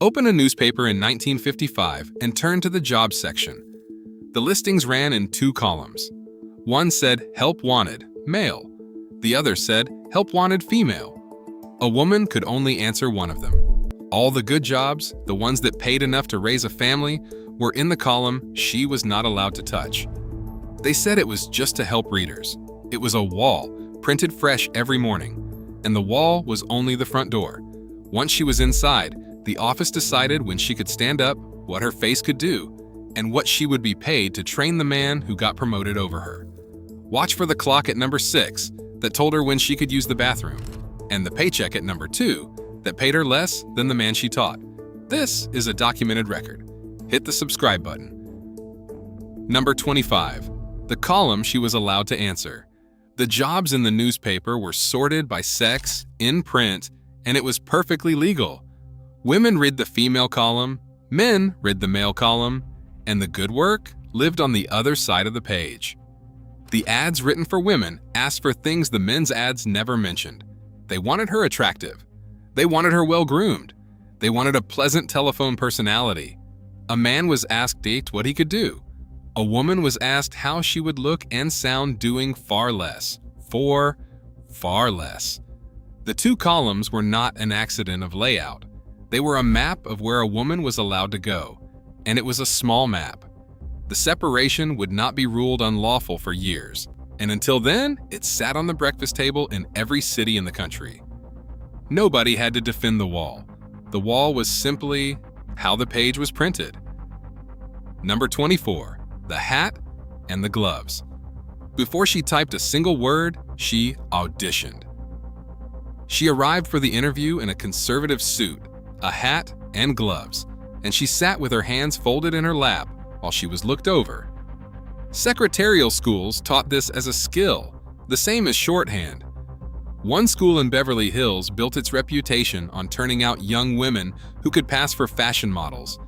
Open a newspaper in 1955 and turn to the jobs section. The listings ran in 2 columns. One said, "Help wanted, male." The other said, "Help wanted, female." A woman could only answer one of them. All the good jobs, the ones that paid enough to raise a family, were in the column she was not allowed to touch. They said it was just to help readers. It was a wall, printed fresh every morning, and the wall was only the front door. Once she was inside, the office decided when she could stand up, what her face could do, and what she would be paid to train the man who got promoted over her. Watch for the clock at number 6 that told her when she could use the bathroom, and the paycheck at number 2 that paid her less than the man she taught. This is a documented record. Hit the subscribe button. Number 25. The column she was allowed to answer. The jobs in the newspaper were sorted by sex, in print, and it was perfectly legal. Women read the female column, men read the male column, and the good work lived on the other side of the page. The ads written for women asked for things the men's ads never mentioned. They wanted her attractive. They wanted her well-groomed. They wanted a pleasant telephone personality. A man was asked what he could do. A woman was asked how she would look and sound doing far less. Far less. The 2 columns were not an accident of layout. They were a map of where a woman was allowed to go, and it was a small map. The separation would not be ruled unlawful for years, and until then, it sat on the breakfast table in every city in the country. Nobody had to defend the wall. The wall was simply how the page was printed. Number 24. The hat and the gloves. Before she typed a single word, she auditioned. She arrived for the interview in a conservative suit, a hat, and gloves, and she sat with her hands folded in her lap while she was looked over. Secretarial schools taught this as a skill, the same as shorthand. One school in Beverly Hills built its reputation on turning out young women who could pass for fashion models,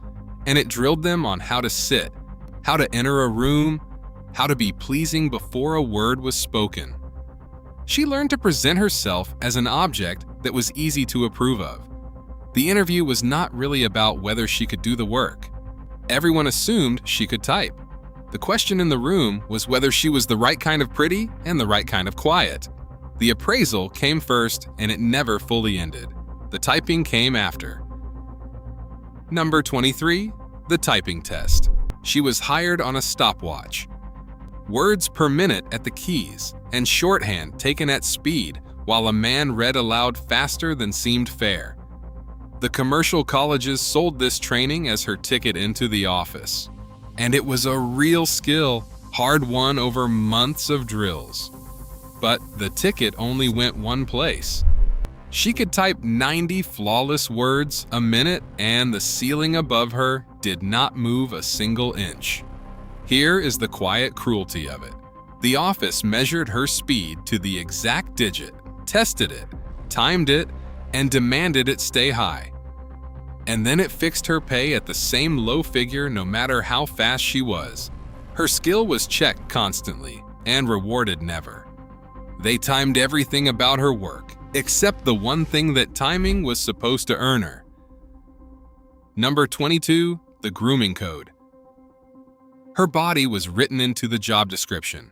and it drilled them on how to sit, how to enter a room, how to be pleasing before a word was spoken. She learned to present herself as an object that was easy to approve of. The interview was not really about whether she could do the work. Everyone assumed she could type. The question in the room was whether she was the right kind of pretty and the right kind of quiet. The appraisal came first, and it never fully ended. The typing came after. Number 23. The typing test. She was hired on a stopwatch. Words per minute at the keys, and shorthand taken at speed, while a man read aloud faster than seemed fair. The commercial colleges sold this training as her ticket into the office. And it was a real skill, hard-won over months of drills. But the ticket only went one place. She could type 90 flawless words a minute, and the ceiling above her did not move a single inch. Here is the quiet cruelty of it. The office measured her speed to the exact digit, tested it, timed it, and demanded it stay high. And then it fixed her pay at the same low figure no matter how fast she was. Her skill was checked constantly and rewarded never. They timed everything about her work, except the one thing that timing was supposed to earn her. Number 22. The grooming code. Her body was written into the job description.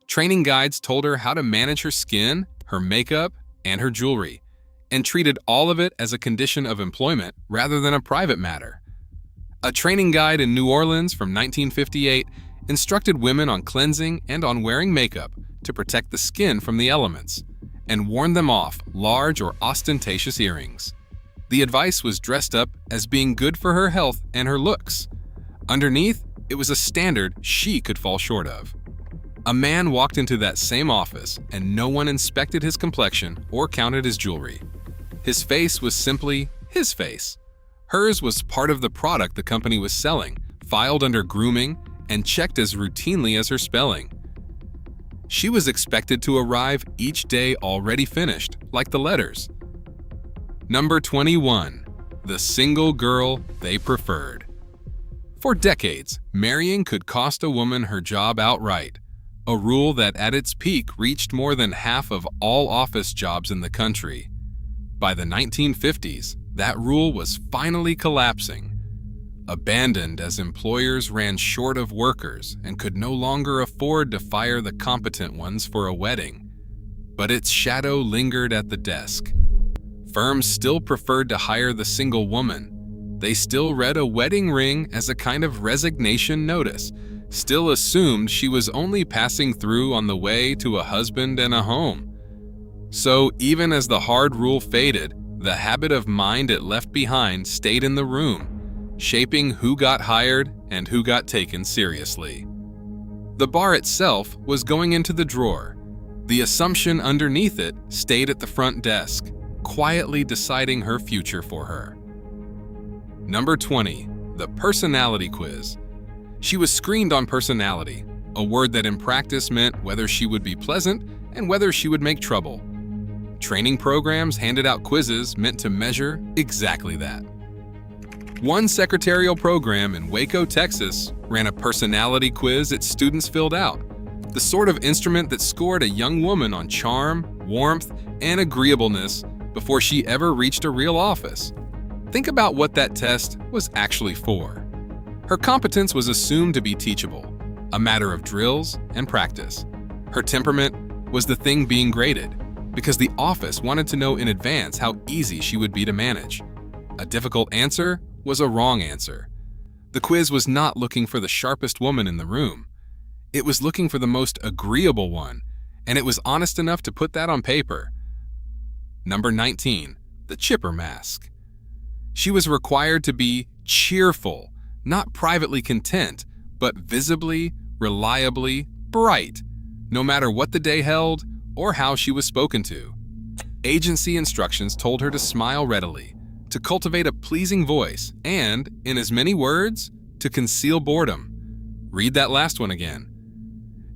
Training guides told her how to manage her skin, her makeup, and her jewelry, and treated all of it as a condition of employment rather than a private matter. A training guide in New Orleans from 1958 instructed women on cleansing and on wearing makeup to protect the skin from the elements, and warned them off large or ostentatious earrings. The advice was dressed up as being good for her health and her looks. Underneath, it was a standard she could fall short of. A man walked into that same office, and no one inspected his complexion or counted his jewelry. His face was simply his face. Hers was part of the product the company was selling, filed under grooming, and checked as routinely as her spelling. She was expected to arrive each day already finished, like the letters. Number 21. The single girl they preferred. For decades, marrying could cost a woman her job outright, a rule that at its peak reached more than half of all office jobs in the country. By the 1950s, That rule was finally collapsing. Abandoned as employers ran short of workers and could no longer afford to fire the competent ones for a wedding. But its shadow lingered at the desk. Firms still preferred to hire the single woman. They still read a wedding ring as a kind of resignation notice, still assumed she was only passing through on the way to a husband and a home. So even as the hard rule faded, the habit of mind it left behind stayed in the room, shaping who got hired and who got taken seriously. The bar itself was going into the drawer. The assumption underneath it stayed at the front desk, quietly deciding her future for her. Number 20, the personality quiz. She was screened on personality, a word that in practice meant whether she would be pleasant and whether she would make trouble. Training programs handed out quizzes meant to measure exactly that. One secretarial program in Waco, Texas, ran a personality quiz its students filled out, the sort of instrument that scored a young woman on charm, warmth, and agreeableness before she ever reached a real office. Think about what that test was actually for. Her competence was assumed to be teachable, a matter of drills and practice. Her temperament was the thing being graded, because the office wanted to know in advance how easy she would be to manage. A difficult answer was a wrong answer. The quiz was not looking for the sharpest woman in the room. It was looking for the most agreeable one, and it was honest enough to put that on paper. Number 19, the chipper mask. She was required to be cheerful, not privately content, but visibly, reliably bright, no matter what the day held or how she was spoken to. Agency instructions told her to smile readily, to cultivate a pleasing voice, and, in as many words, to conceal boredom. Read that last one again.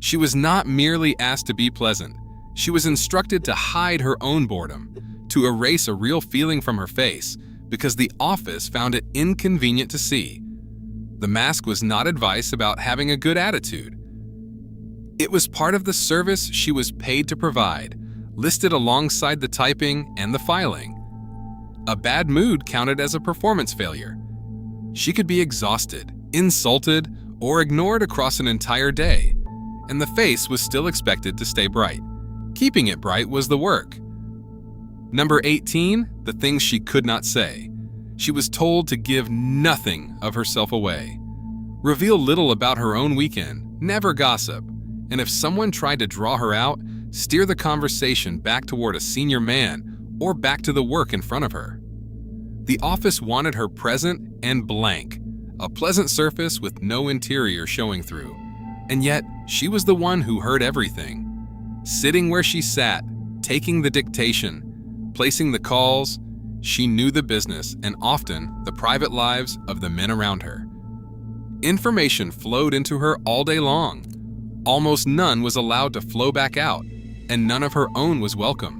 She was not merely asked to be pleasant. She was instructed to hide her own boredom, to erase a real feeling from her face, because the office found it inconvenient to see. The mask was not advice about having a good attitude. It was part of the service she was paid to provide, listed alongside the typing and the filing. A bad mood counted as a performance failure. She could be exhausted, insulted, or ignored across an entire day, and the face was still expected to stay bright. Keeping it bright was the work. Number 18, the things she could not say. She was told to give nothing of herself away. Reveal little about her own weekend, never gossip, and if someone tried to draw her out, steer the conversation back toward a senior man or back to the work in front of her. The office wanted her present and blank, a pleasant surface with no interior showing through. And yet, she was the one who heard everything. Sitting where she sat, taking the dictation, placing the calls, she knew the business and often the private lives of the men around her. Information flowed into her all day long. Almost none was allowed to flow back out, and none of her own was welcome.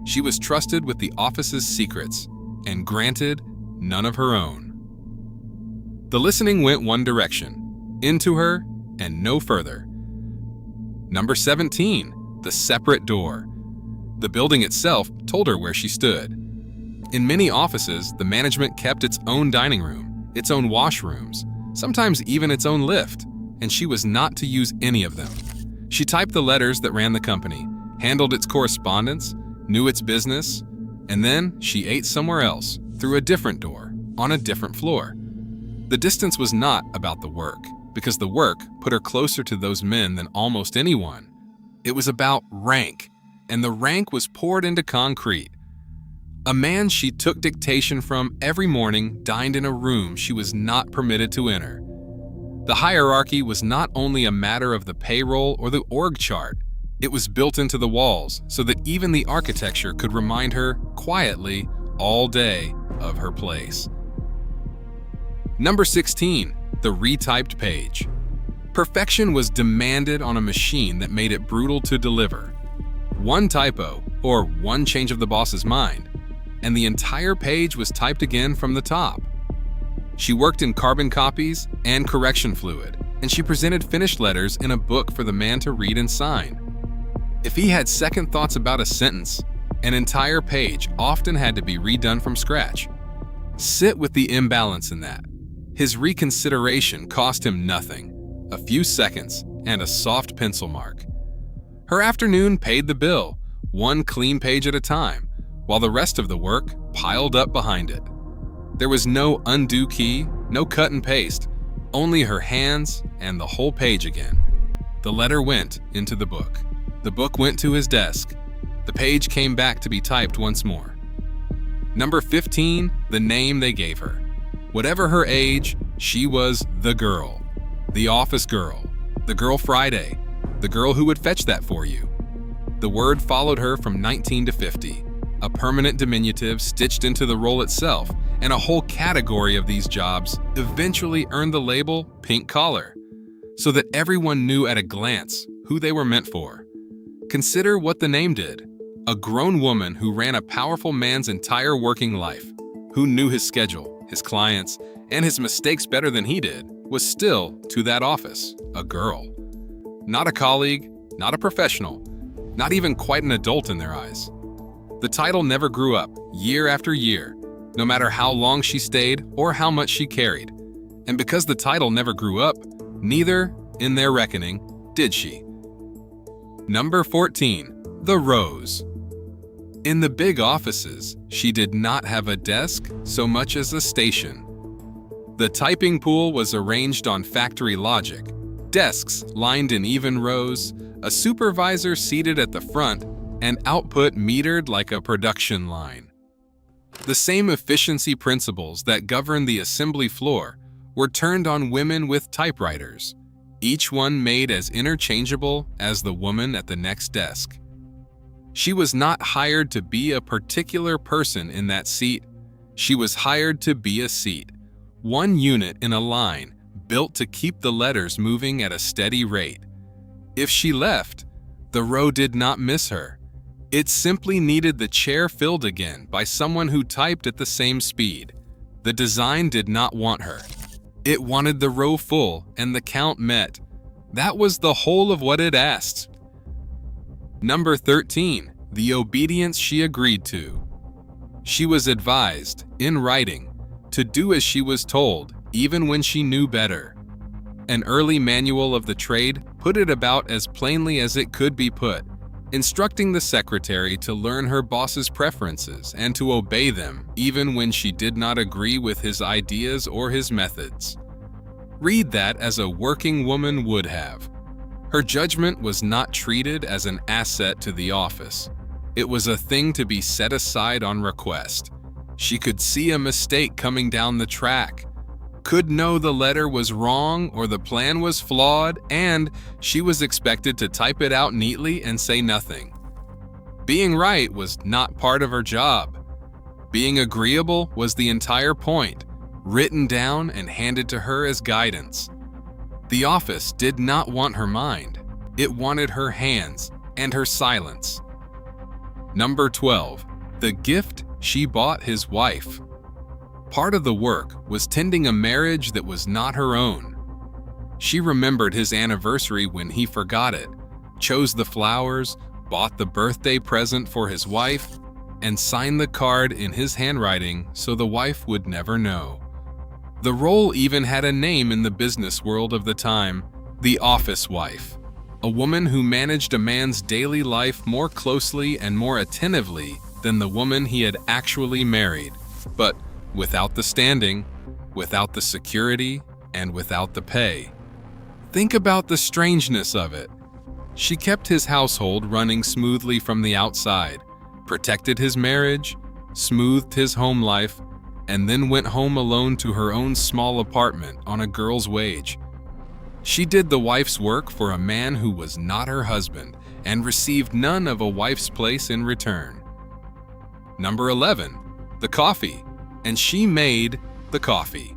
She was trusted with the office's secrets, and granted none of her own. The listening went one direction, into her and no further. Number 17, the separate door. The building itself told her where she stood. In many offices, the management kept its own dining room, its own washrooms, sometimes even its own lift, and she was not to use any of them. She typed the letters that ran the company, handled its correspondence, knew its business, and then she ate somewhere else, through a different door, on a different floor. The distance was not about the work, because the work put her closer to those men than almost anyone. It was about rank, and the rank was poured into concrete. A man she took dictation from every morning dined in a room she was not permitted to enter. The hierarchy was not only a matter of the payroll or the org chart, it was built into the walls so that even the architecture could remind her, quietly, all day, of her place. Number 16, the retyped page. Perfection was demanded on a machine that made it brutal to deliver. One typo, or one change of the boss's mind, and the entire page was typed again from the top. She worked in carbon copies and correction fluid, and she presented finished letters in a book for the man to read and sign. If he had second thoughts about a sentence, An entire page often had to be redone from scratch. Sit with the imbalance in that. His reconsideration cost him nothing, a few seconds and a soft pencil mark. Her afternoon paid the bill, one clean page at a time, while the rest of the work piled up behind it. There was no undo key, no cut and paste, only her hands and the whole page again. The letter went into the book. The book went to his desk. The page came back to be typed once more. Number 15, the name they gave her. Whatever her age, she was the girl. The office girl. The girl Friday. The girl who would fetch that for you. The word followed her from 19 to 50, a permanent diminutive stitched into the role itself, and a whole category of these jobs eventually earned the label pink collar, so that everyone knew at a glance who they were meant for. Consider what the name did. A grown woman who ran a powerful man's entire working life, who knew his schedule, his clients, and his mistakes better than he did, was still, to that office, a girl. Not a colleague, not a professional, not even quite an adult in their eyes. The title never grew up, year after year, no matter how long she stayed or how much she carried. And because the title never grew up, neither, in their reckoning, did she. Number 14, the Rose. In the big offices, she did not have a desk so much as a station. The typing pool was arranged on factory logic, desks lined in even rows, a supervisor seated at the front, and output metered like a production line. The same efficiency principles that govern the assembly floor were turned on women with typewriters, each one made as interchangeable as the woman at the next desk. She was not hired to be a particular person in that seat. She was hired to be a seat, one unit in a line built to keep the letters moving at a steady rate. If she left, the row did not miss her. It simply needed the chair filled again by someone who typed at the same speed. The design did not want her. It wanted the row full and the count met. That was the whole of what it asked. Number 13, the obedience she agreed to. She was advised, in writing, to do as she was told, even when she knew better. An early manual of the trade put it about as plainly as it could be put, instructing the secretary to learn her boss's preferences and to obey them even when she did not agree with his ideas or his methods. Read that as a working woman would have. Her judgment was not treated as an asset to the office. It was a thing to be set aside on request. She could see a mistake coming down the track, could know the letter was wrong or the plan was flawed, and she was expected to type it out neatly and say nothing. Being right was not part of her job. Being agreeable was the entire point, written down and handed to her as guidance. The office did not want her mind. It wanted her hands and her silence. Number 12, the gift she bought his wife. Part of the work was tending a marriage that was not her own. She remembered his anniversary when he forgot it, chose the flowers, bought the birthday present for his wife, and signed the card in his handwriting so the wife would never know. The role even had a name in the business world of the time, the office wife, a woman who managed a man's daily life more closely and more attentively than the woman he had actually married, but without the standing, without the security, and without the pay. Think about the strangeness of it. She kept his household running smoothly from the outside, protected his marriage, smoothed his home life, and then went home alone to her own small apartment on a girl's wage. She did the wife's work for a man who was not her husband and received none of a wife's place in return. Number 11, the coffee, and she made the coffee.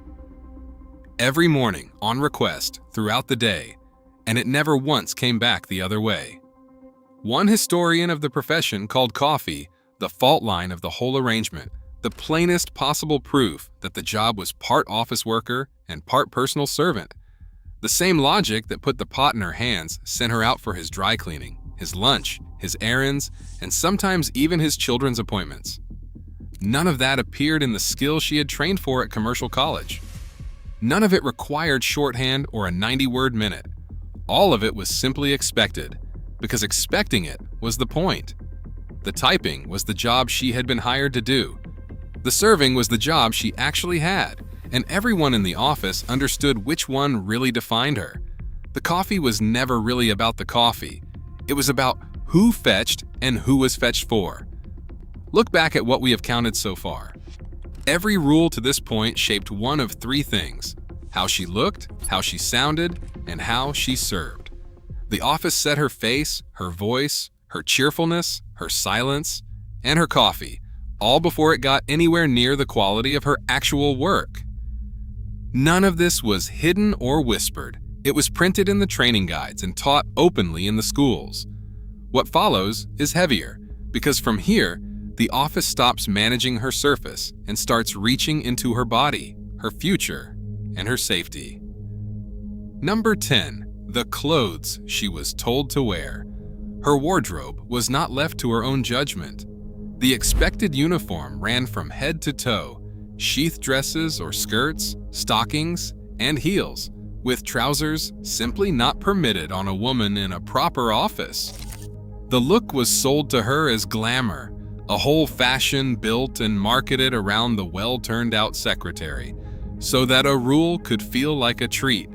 Every morning, on request, throughout the day, and it never once came back the other way. One historian of the profession called coffee the fault line of the whole arrangement, the plainest possible proof that the job was part office worker and part personal servant. The same logic that put the pot in her hands sent her out for his dry cleaning, his lunch, his errands, and sometimes even his children's appointments. None of that appeared in the skills she had trained for at commercial college. None of it required shorthand or a 90-word minute. All of it was simply expected, because expecting it was the point. The typing was the job she had been hired to do. The serving was the job she actually had, and everyone in the office understood which one really defined her. The coffee was never really about the coffee. It was about who fetched and who was fetched for. Look back at what we have counted so far. Every rule to this point shaped one of three things: how she looked, how she sounded, and how she served. The office set her face, her voice, her cheerfulness, her silence, and her coffee, all before it got anywhere near the quality of her actual work. None of this was hidden or whispered. It was printed in the training guides and taught openly in the schools. What follows is heavier, because from here, the office stops managing her surface and starts reaching into her body, her future, and her safety. Number 10. The clothes she was told to wear. Her wardrobe was not left to her own judgment. The expected uniform ran from head to toe: sheath dresses or skirts, stockings, and heels, with trousers simply not permitted on a woman in a proper office. The look was sold to her as glamour, a whole fashion built and marketed around the well-turned-out secretary, so that a rule could feel like a treat.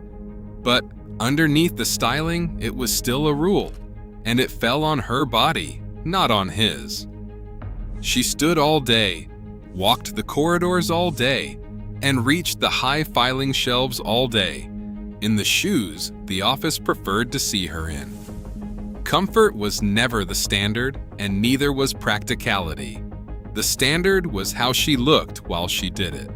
But underneath the styling, it was still a rule, and it fell on her body, not on his. She stood all day, walked the corridors all day, and reached the high filing shelves all day, in the shoes the office preferred to see her in. Comfort was never the standard, and neither was practicality. The standard was how she looked while she did it.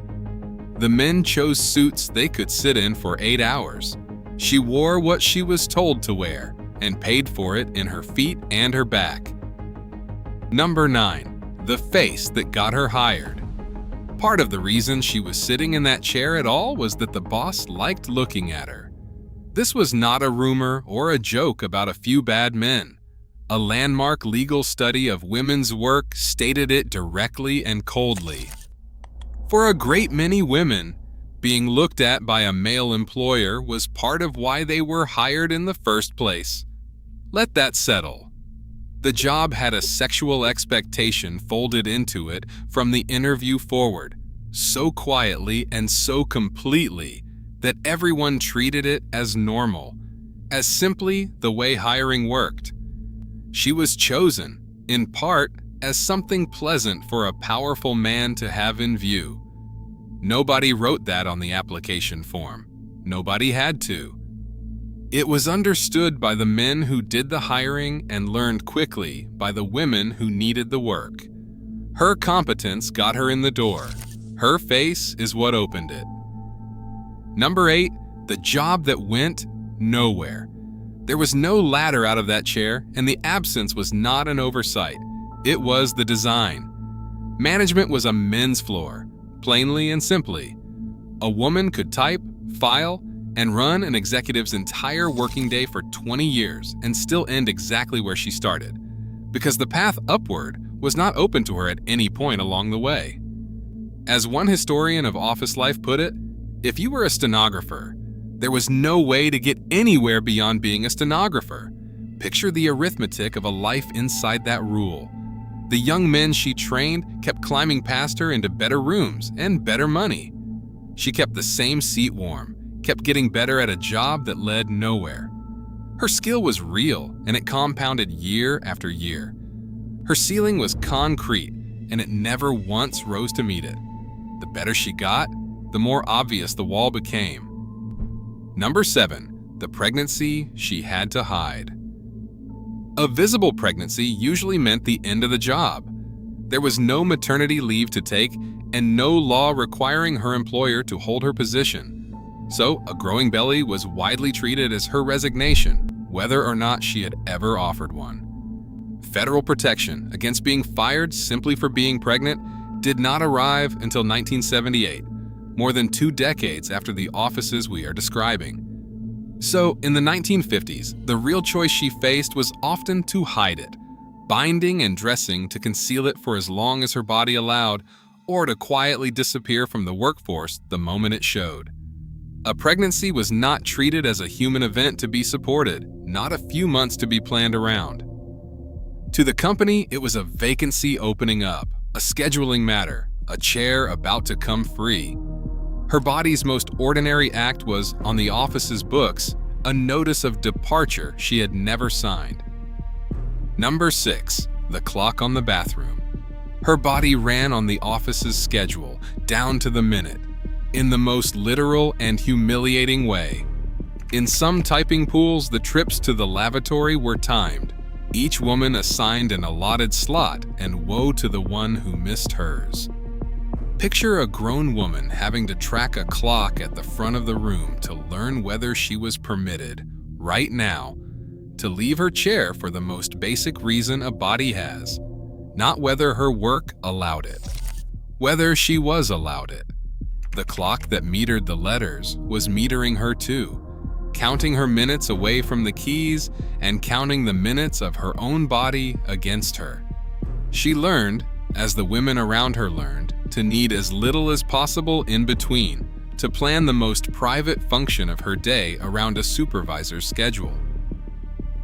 The men chose suits they could sit in for 8 hours. She wore what she was told to wear, and paid for it in her feet and her back. Number 9. The face that got her hired. Part of the reason she was sitting in that chair at all was that the boss liked looking at her. This was not a rumor or a joke about a few bad men. A landmark legal study of women's work stated it directly and coldly. For a great many women, being looked at by a male employer was part of why they were hired in the first place. Let that settle. The job had a sexual expectation folded into it from the interview forward, so quietly and so completely that everyone treated it as normal, as simply the way hiring worked. She was chosen, in part, as something pleasant for a powerful man to have in view. Nobody wrote that on the application form. Nobody had to. It was understood by the men who did the hiring and learned quickly by the women who needed the work. Her competence got her in the door. Her face is what opened it. Number 8, the job that went nowhere. There was no ladder out of that chair, and the absence was not an oversight. It was the design. Management was a men's floor, plainly and simply. A woman could type, file, and run an executive's entire working day for 20 years and still end exactly where she started, because the path upward was not open to her at any point along the way. As one historian of office life put it, if you were a stenographer, there was no way to get anywhere beyond being a stenographer. Picture the arithmetic of a life inside that rule. The young men she trained kept climbing past her into better rooms and better money. She kept the same seat warm, kept getting better at a job that led nowhere. Her skill was real, and it compounded year after year. Her ceiling was concrete, and it never once rose to meet it. The better she got, the more obvious the wall became. Number 7, the pregnancy she had to hide. A visible pregnancy usually meant the end of the job. There was no maternity leave to take and no law requiring her employer to hold her position. So a growing belly was widely treated as her resignation, whether or not she had ever offered one. Federal protection against being fired simply for being pregnant did not arrive until 1978, more than 2 decades after the offices we are describing. So, in the 1950s, the real choice she faced was often to hide it, binding and dressing to conceal it for as long as her body allowed, or to quietly disappear from the workforce the moment it showed. A pregnancy was not treated as a human event to be supported, not a few months to be planned around. To the company, it was a vacancy opening up, a scheduling matter, a chair about to come free. Her body's most ordinary act was, on the office's books, a notice of departure she had never signed. Number 6. The clock on the bathroom. Her body ran on the office's schedule, down to the minute, in the most literal and humiliating way. In some typing pools, the trips to the lavatory were timed, each woman assigned an allotted slot, and woe to the one who missed hers. Picture a grown woman having to track a clock at the front of the room to learn whether she was permitted, right now, to leave her chair for the most basic reason a body has, not whether her work allowed it, whether she was allowed it. The clock that metered the letters was metering her too, counting her minutes away from the keys and counting the minutes of her own body against her. She learned, as the women around her learned, to need as little as possible in between, to plan the most private function of her day around a supervisor's schedule.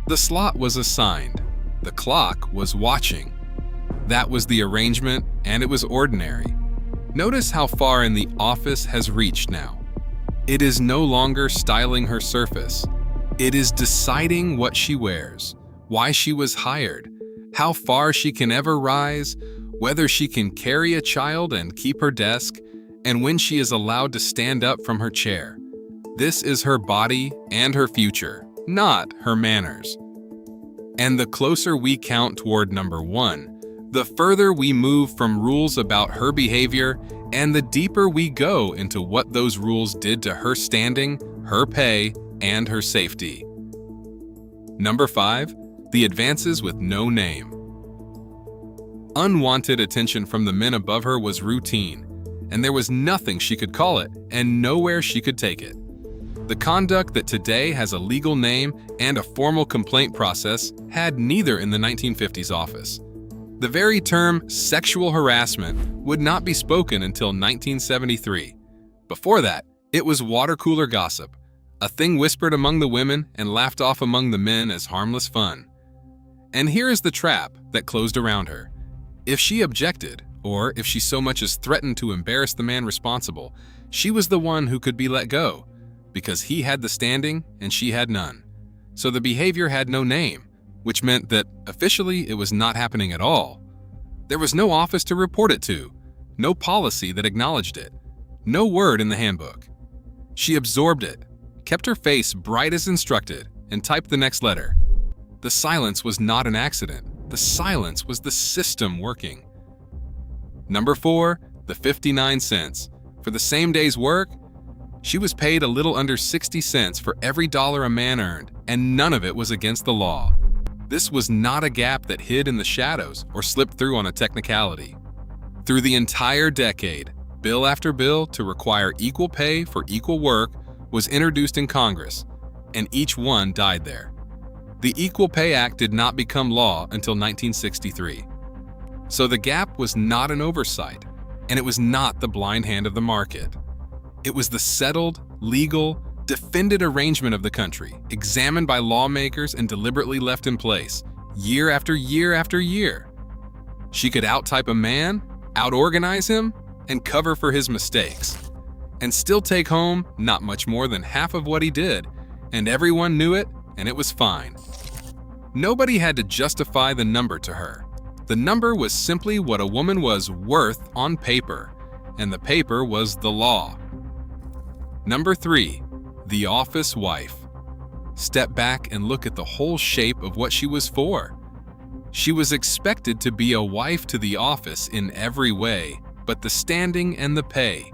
The slot was assigned. The clock was watching. That was the arrangement, and it was ordinary. Notice how far in the office has reached now. It is no longer styling her surface. It is deciding what she wears, why she was hired, how far she can ever rise, whether she can carry a child and keep her desk, and when she is allowed to stand up from her chair. This is her body and her future, not her manners. And the closer we count toward number 1, the further we move from rules about her behavior, and the deeper we go into what those rules did to her standing, her pay, and her safety. Number 5, the advances with no name. Unwanted attention from the men above her was routine, and there was nothing she could call it and nowhere she could take it. The conduct that today has a legal name and a formal complaint process had neither in the 1950s office. The very term sexual harassment would not be spoken until 1973. Before that, it was water cooler gossip, a thing whispered among the women and laughed off among the men as harmless fun. And here is the trap that closed around her. If she objected, or if she so much as threatened to embarrass the man responsible, she was the one who could be let go, because he had the standing and she had none. So the behavior had no name, which meant that officially it was not happening at all. There was no office to report it to, no policy that acknowledged it, no word in the handbook. She absorbed it, kept her face bright as instructed, and typed the next letter. The silence was not an accident. The silence was the system working. Number 4, the 59 cents. For the same day's work, she was paid a little under 60 cents for every dollar a man earned, and none of it was against the law. This was not a gap that hid in the shadows or slipped through on a technicality. Through the entire decade, bill after bill to require equal pay for equal work was introduced in Congress, and each one died there. The Equal Pay Act did not become law until 1963. So the gap was not an oversight, and it was not the blind hand of the market. It was the settled, legal, defended arrangement of the country, examined by lawmakers and deliberately left in place, year after year after year. She could out-type a man, out-organize him, and cover for his mistakes, and still take home not much more than half of what he did, and everyone knew it, and it was fine. Nobody had to justify the number to her. The number was simply what a woman was worth on paper, and the paper was the law. Number 3, the office wife. Step back and look at the whole shape of what she was for. She was expected to be a wife to the office in every way, but the standing and the pay.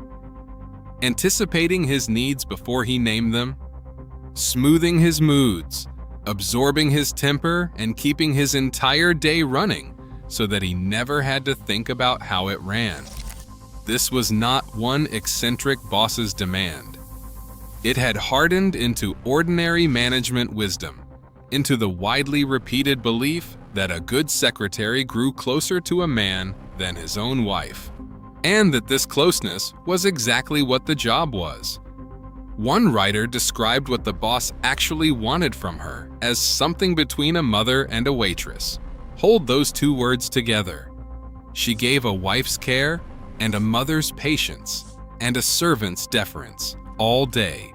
Anticipating his needs before he named them, smoothing his moods, absorbing his temper, and keeping his entire day running so that he never had to think about how it ran. This was not one eccentric boss's demand. It had hardened into ordinary management wisdom, into the widely repeated belief that a good secretary grew closer to a man than his own wife, and that this closeness was exactly what the job was. One writer described what the boss actually wanted from her as something between a mother and a waitress. Hold those two words together. She gave a wife's care and a mother's patience and a servant's deference all day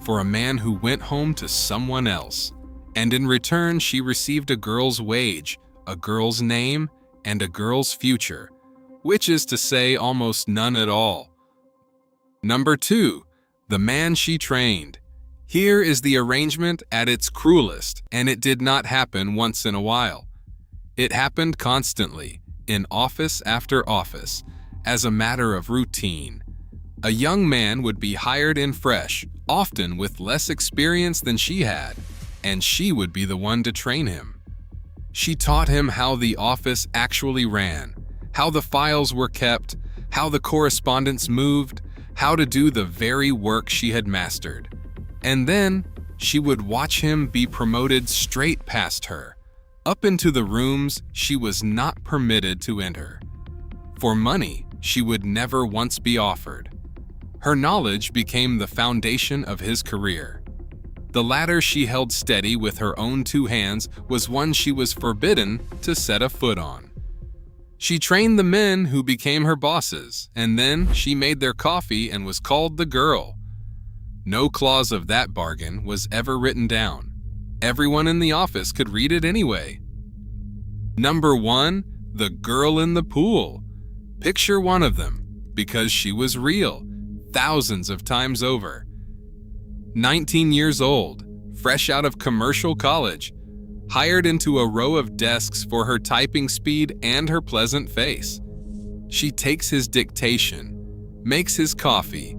for a man who went home to someone else, and in return she received a girl's wage, a girl's name, and a girl's future, which is to say almost none at all. Number 2. The man she trained. Here is the arrangement at its cruelest, and it did not happen once in a while. It happened constantly, in office after office, as a matter of routine. A young man would be hired in fresh, often with less experience than she had, and she would be the one to train him. She taught him how the office actually ran, how the files were kept, how the correspondence moved, how to do the very work she had mastered. And then she would watch him be promoted straight past her, up into the rooms she was not permitted to enter. For money she would never once be offered. Her knowledge became the foundation of his career. The ladder she held steady with her own 2 hands was one she was forbidden to set a foot on. She trained the men who became her bosses, and then she made their coffee and was called the girl. No clause of that bargain was ever written down. Everyone in the office could read it anyway. Number 1, the girl in the pool. Picture one of them, because she was real, thousands of times over. 19 years old, fresh out of commercial college, hired into a row of desks for her typing speed and her pleasant face. She takes his dictation, makes his coffee,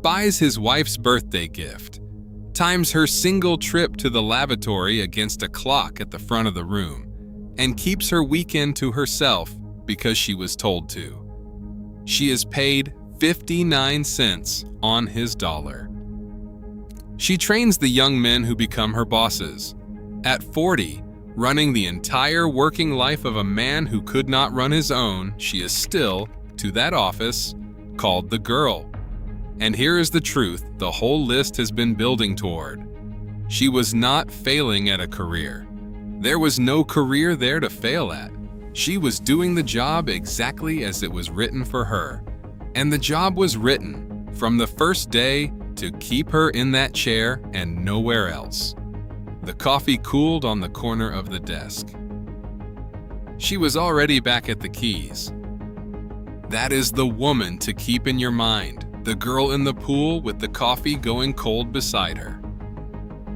buys his wife's birthday gift, times her single trip to the lavatory against a clock at the front of the room, and keeps her weekend to herself because she was told to. She is paid 59 cents on his dollar. She trains the young men who become her bosses. At 40, running the entire working life of a man who could not run his own, she is still, to that office, called the girl. And here is the truth the whole list has been building toward. She was not failing at a career. There was no career there to fail at. She was doing the job exactly as it was written for her. And the job was written, from the first day, to keep her in that chair and nowhere else. The coffee cooled on the corner of the desk. She was already back at the keys. That is the woman to keep in your mind, the girl in the pool with the coffee going cold beside her.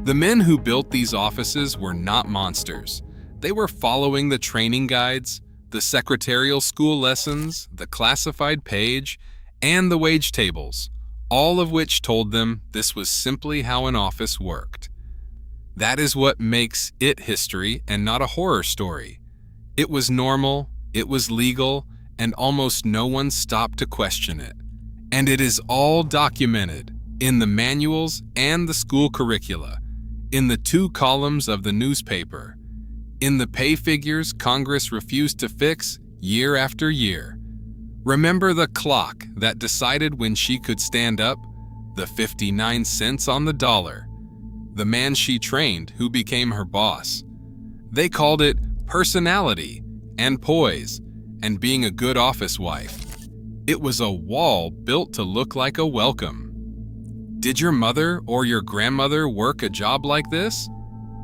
The men who built these offices were not monsters. They were following the training guides, the secretarial-school lessons, the classified page, and the wage tables, all of which told them this was simply how an office worked. That is what makes it history and not a horror story. It was normal, it was legal, and almost no one stopped to question it. And it is all documented in the manuals and the school curricula, in the 2 columns of the newspaper, in the pay figures Congress refused to fix year after year. Remember the clock that decided when she could stand up? The 59 cents on the dollar. The man she trained who became her boss. They called it personality and poise and being a good office wife. It was a wall built to look like a welcome. Did your mother or your grandmother work a job like this?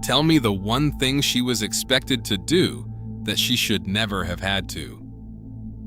Tell me the one thing she was expected to do that she should never have had to.